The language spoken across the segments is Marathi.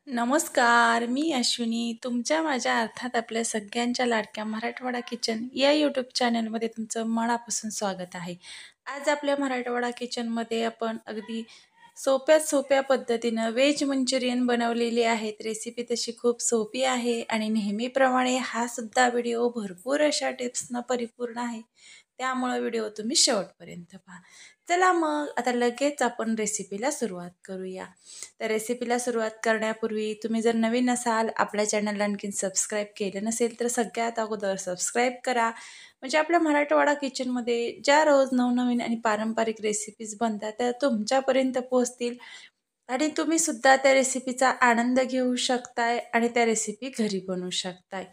नमस्कार, मी अश्विनी. तुमच्या माझ्या अर्थात आपल्या सगळ्यांच्या लाडक्या मराठवाडा किचन या यूट्यूब चॅनलमध्ये तुमचं मनापासून स्वागत आहे. आज आपल्या मराठवाडा किचनमध्ये आपण अगदी सोप्यात सोप्या पद्धतीनं व्हेज मंचुरियन बनवलेली आहेत. रेसिपी तशी खूप सोपी आहे आणि नेहमीप्रमाणे हा सुद्धा व्हिडिओ भरपूर अशा टिप्सनं परिपूर्ण आहे. त्यामुळं व्हिडिओ तुम्ही शेवटपर्यंत पहा. चला मग आता लगेच आपण रेसिपीला सुरुवात करूया. तर रेसिपीला सुरुवात करण्यापूर्वी तुम्ही जर नवीन असाल, आपल्या चॅनलला आणखीन सबस्क्राईब केलं नसेल तर सगळ्यात अगोदर सबस्क्राईब करा. म्हणजे आपल्या मराठवाडा किचनमध्ये ज्या रोज नवनवीन आणि पारंपरिक रेसिपीज बनतात त्या तुमच्यापर्यंत पोहोचतील आणि तुम्ही सुद्धा त्या रेसिपीचा आनंद घेऊ शकताय आणि त्या रेसिपी घरी बनवू शकताय.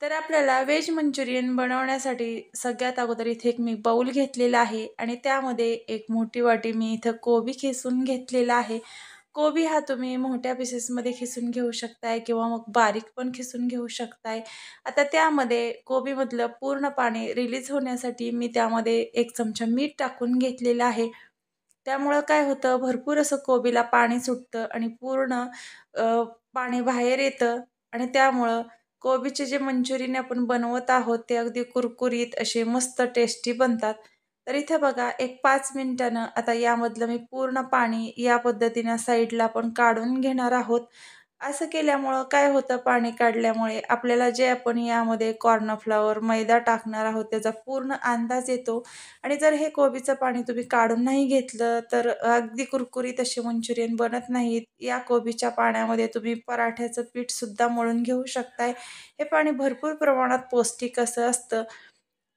तर आपल्याला व्हेज मंचुरियन बनवण्यासाठी सगळ्यात अगोदर इथे एक मी बाउल घेतलेला आहे आणि त्यामध्ये एक मोठी वाटी मी इथं कोबी खिसून घेतलेला आहे. कोबी हा तुम्ही मोठ्या पीसेसमध्ये खिसून घेऊ शकताय किंवा मग बारीक पण खिसून घेऊ शकताय. आता त्यामध्ये कोबीमधलं पूर्ण पाणी रिलीज होण्यासाठी मी त्यामध्ये 1 चमचा मीठ टाकून घेतलेलं आहे. त्यामुळं काय होतं, भरपूर असं कोबीला पाणी सुटतं आणि पूर्ण पाणी बाहेर येतं आणि त्यामुळं कोबीचे जे मंचुरियन आपण बनवत आहोत ते अगदी कुरकुरीत असे मस्त टेस्टी बनतात. तर इथे बघा एक 5 मिनिटानं आता यामधलं मी पूर्ण पाणी या पद्धतीनं साईडला आपण काढून घेणार आहोत. असं केल्यामुळं काय होतं, पाणी काढल्यामुळे आपल्याला जे आपण यामध्ये कॉर्नफ्लॉवर, मैदा टाकणार आहोत त्याचा पूर्ण अंदाज येतो आणि जर हे कोबीचं पाणी तुम्ही काढून नाही घेतलं तर अगदी कुरकुरीत असे मंचुरियन बनत नाहीत. या कोबीच्या पाण्यामध्ये तुम्ही पराठ्याचं पीठसुद्धा मळून घेऊ शकताय. हे पाणी भरपूर प्रमाणात पौष्टिक असं असतं.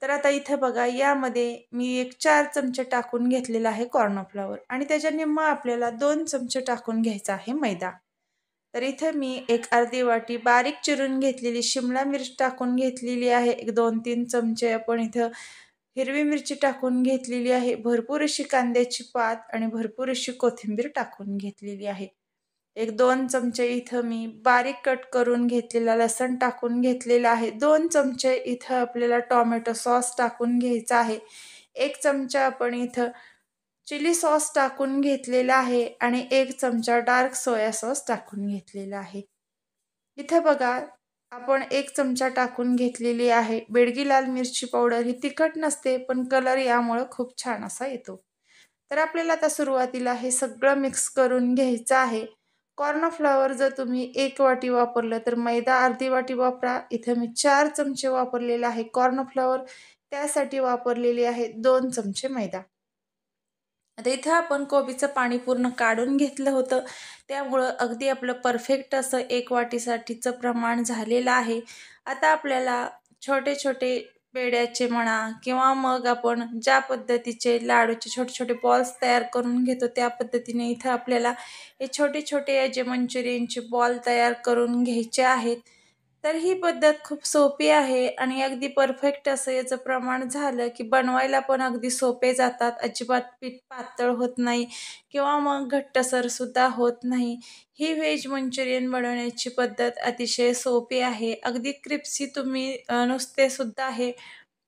तर आता इथं बघा यामध्ये मी एक 4 चमचे टाकून घेतलेला आहे कॉर्नफ्लॉवर आणि त्याच्या निम्मं आपल्याला 2 चमचे टाकून घ्यायचा आहे मैदा. तर इथं मी एक अर्धी वाटी बारीक चिरून घेतलेली शिमला मिरच टाकून घेतलेली आहे. एक 2-3 चमचे आपण इथं हिरवी मिरची टाकून घेतलेली आहे. भरपूर अशी कांद्याची पात आणि भरपूर अशी कोथिंबीर टाकून घेतलेली आहे. एक 2 चमचे इथं मी बारीक कट करून घेतलेला लसूण टाकून घेतलेला आहे. 2 चमचे इथं आपल्याला टोमॅटो सॉस टाकून घ्यायचा आहे. 1 चमचा आपण इथं चिली सॉस टाकून घेतलेला आहे आणि 1 चमचा डार्क सोया सॉस टाकून घेतलेला आहे. इथं बघा आपण 1 चमचा टाकून घेतलेली आहे बेडगी लाल मिरची पावडर. ही तिखट नसते, पण कलर यामुळं खूप छान असा येतो. तर आपल्याला आता सुरुवातीला हे सगळं मिक्स करून घ्यायचं आहे. कॉर्नफ्लॉवर जर तुम्ही 1 वाटी वापरलं, तर मैदा अर्धी वाटी वापरा. इथं मी 4 चमचे वापरलेला आहे कॉर्नफ्लॉवर. त्यासाठी वापरलेले आहे 2 चमचे मैदा. आता इथं आपण कोबीचं पाणी पूर्ण काढून घेतलं होतं. त्यामुळं अगदी आपलं परफेक्ट असं 1 वाटीसाठीचं प्रमाण झालेलं आहे. आता आपल्याला छोटे-छोटे पेढ्याचे म्हणा किंवा मग आपण ज्या पद्धतीचे लाडूचे छोटे-छोटे बॉल्स तयार करून घेतो, त्या पद्धतीने इथं आपल्याला हे छोटे-छोटे जे मंचुरियनचे बॉल तयार करून घ्यायचे आहेत. तर ही पद्धत खूप सोपी आहे आणि अगदी परफेक्ट असं याचं प्रमाण झालं, की बनवायला पण अगदी सोपे जातात. अजिबात पीठ पातळ होत नाही किंवा मग घट्टसर सुद्धा होत नाही. ही व्हेज मंचुरियन बनवण्याची पद्धत अतिशय सोपी आहे. अगदी क्रिस्पी तुम्ही नुसते सुद्धा हे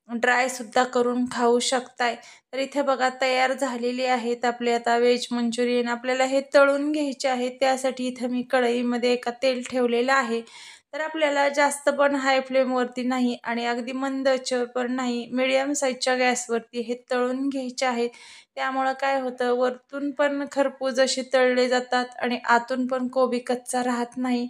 ड्रायसुद्धा करून खाऊ शकताय. तर इथे बघा तयार झालेली आहेत आपले आता व्हेज मंचुरियन. आपल्याला हे तळून घ्यायचे आहे. त्यासाठी इथं मी कढईमध्ये एका तेल ठेवलेलं आहे. तर आपल्याला जास्त पण हाय फ्लेमवरती नाही आणि अगदी मंद आचेवर पण नाही, मीडियम साईजच्या गॅसवरती हे तळून घ्यायचे आहेत. त्यामुळं काय होतं, वरतून पण खरपूस असे तळले जातात आणि आतून पण कोबी कच्चा राहत नाही.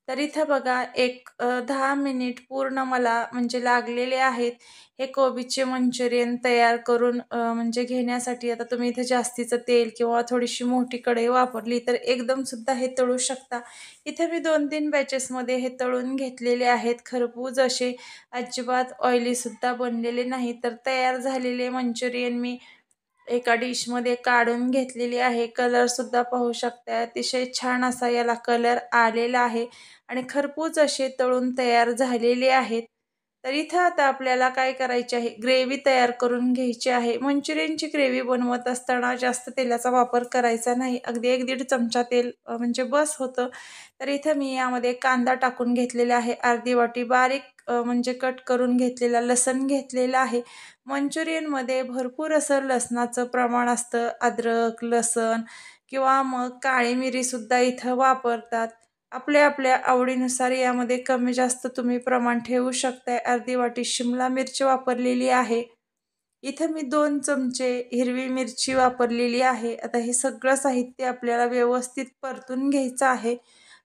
तर इथं बघा एक 10 मिनिट पूर्ण मला म्हणजे लागलेले आहेत. हे कोबीचे मंचुरियन तयार करून म्हणजे घेण्यासाठी आता तुम्ही इथे जास्तीचं तेल किंवा थोडीशी मोठी कढई वापरली तर एकदम सुद्धा हे तळू शकता. इथे मी 2-3 बॅचेसमध्ये हे तळून घेतलेले आहेत. खरपूस असे अजिबात ऑइलीसुद्धा बनलेले नाही. तर तयार झालेले मंचुरियन मी एका डिशमध्ये काढून घेतलेली आहे. कलरसुद्धा पाहू शकता. अतिशय छान असा याला कलर आलेला आहे आणि खरपूस असे तळून तयार झालेले आहेत. तर इथं आता आपल्याला काय करायचे आहे, ग्रेव्ही तयार करून घ्यायची आहे. मंचुरियनची ग्रेव्ही बनवत असताना जास्त तेलाचा वापर करायचा नाही. अगदी 1-1.5 चमचा तेल म्हणजे बस होतं. तर इथं मी यामध्ये कांदा टाकून घेतलेला आहे. अर्धी वाटी बारीक म्हणजे कट करून घेतलेला लसूण घेतलेला आहे. मंचुरियनमध्ये भरपूर असं लसणाचं प्रमाण असतं. अद्रक, लसूण किंवा मग काळी मिरीसुद्धा इथं वापरतात. आपल्या आपल्या आवडीनुसार यामध्ये कमी जास्त तुम्ही प्रमाण ठेवू शकताय. अर्धी वाटी शिमला मिरची वापरलेली आहे. इथं मी 2 चमचे हिरवी मिरची वापरलेली आहे. आता हे सगळं साहित्य आपल्याला व्यवस्थित परतून घ्यायचं आहे.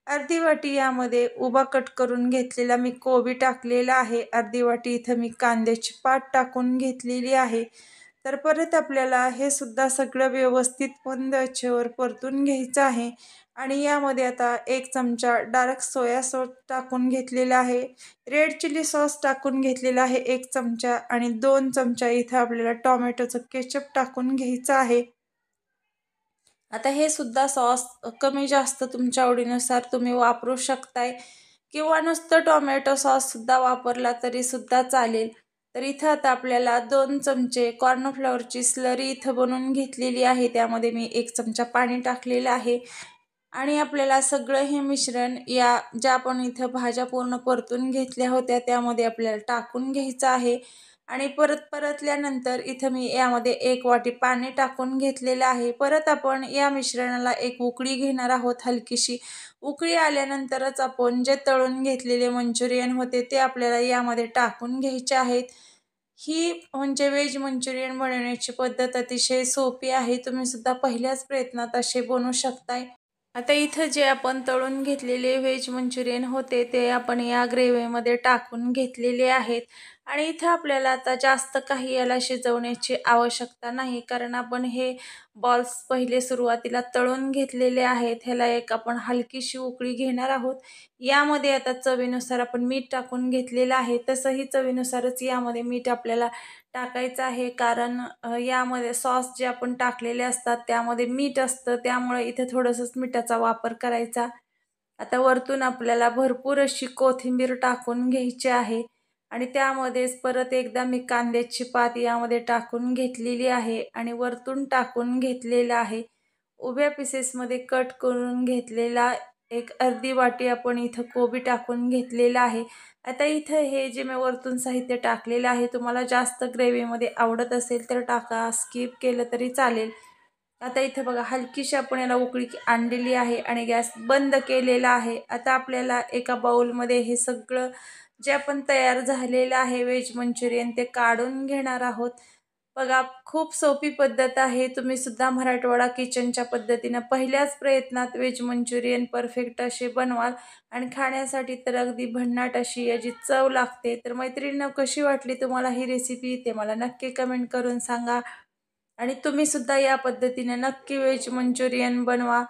अर्धी वाटी यामध्ये उभा कट करून घेतलेला मी कोबी टाकलेला आहे. अर्धी वाटी इथं मी कांद्याची पात टाकून घेतलेली आहे. तर परत आपल्याला हे सुद्धा सगळं व्यवस्थित मंद आचेवर परतून घ्यायचं आहे. आणि यामध्ये आता 1 चमचा डार्क सोया सॉस टाकून घेतलेला आहे. रेड चिली सॉस टाकून घेतलेला आहे 1 चमचा आणि 2 चमचा इथं आपल्याला टोमॅटोचं केचप टाकून घ्यायचं आहे. आता हे सुद्धा सॉस कमी जास्त तुमच्या आवडीनुसार तुम्ही वापरू शकताय किंवा नुसतं टोमॅटो सॉससुद्धा वापरला तरीसुद्धा चालेल. तर इथं आता आपल्याला 2 चमचे कॉर्नफ्लॉवरची स्लरी इथं बनवून घेतलेली आहे. त्यामध्ये मी 1 चमचा पाणी टाकलेलं आहे आणि आपल्याला सगळं हे मिश्रण या ज्या आपण इथं भाज्या पूर्ण परतून घेतल्या होत्या त्यामध्ये आपल्याला टाकून घ्यायचं आहे. आणि परत परतल्यानंतर इथं मी यामध्ये 1 वाटी पाणी टाकून घेतलेलं आहे. परत आपण या मिश्रणाला एक उकळी घेणार आहोत हलकीशी. उकळी आल्यानंतरच आपण जे तळून घेतलेले मंचुरियन होते ते आपल्याला यामध्ये टाकून घ्यायचे आहेत. ही म्हणजे व्हेज मंचुरियन बनवण्याची पद्धत अतिशय सोपी आहे. तुम्ही सुद्धा पहिल्याच प्रयत्नात असे बनवू शकताय. आता इथं जे आपण तळून घेतलेले व्हेज मंचुरियन होते ते आपण या ग्रेव्हीमध्ये टाकून घेतलेले आहेत. आणि इथं आपल्याला आता जास्त काही याला शिजवण्याची आवश्यकता नाही, कारण आपण हे बॉल्स पहिले सुरुवातीला तळून घेतलेले आहेत. ह्याला एक आपण हलकीशी उकळी घेणार आहोत. यामध्ये आता चवीनुसार आपण मीठ टाकून घेतलेलं आहे. तसंही चवीनुसारच यामध्ये मीठ आपल्याला टाकायचं आहे, कारण यामध्ये सॉस जे आपण टाकलेले असतात त्यामध्ये मीठ असतं, त्यामुळे इथे थोडंसंच मिठाचा वापर करायचा. आता वरतून आपल्याला भरपूर अशी कोथिंबीर टाकून घ्यायची आहे आणि त्यामध्येच परत एकदा मी कांद्याची पात यामध्ये टाकून घेतलेली आहे आणि वरतून टाकून घेतलेला आहे. उभ्या पीसेसमध्ये कट करून घेतलेला एक अर्धी वाटी आपण इथं कोबी टाकून घेतलेला आहे. आता इथं हे जे मी वरतून साहित्य टाकलेलं आहे, तुम्हाला जास्त ग्रेव्हीमध्ये आवडत असेल तर टाका, स्किप केलं तरी चालेल. आता इथं बघा हलकीशी आपण याला उकळी आणलेली आहे आणि गॅस बंद केलेला आहे. आता आपल्याला एका बाउलमध्ये हे सगळं जे आपण तयार झालेलं आहे व्हेज मंचुरियन ते काढून घेणार आहोत. बघा खूप सोपी पद्धत आहे. तुम्ही सुद्धा मराठवाडा किचनच्या पद्धतीनं पहिल्याच प्रयत्नात व्हेज मंचुरियन परफेक्ट असे बनवाल आणि खाण्यासाठी तर अगदी भन्नाट अशी याची चव लागते. तर मैत्रिणींनो, कशी वाटली तुम्हाला ही रेसिपी ते मला नक्की कमेंट करून सांगा आणि तुम्ही सुद्धा या पद्धतीने नक्की व्हेज मंचुरियन बनवा.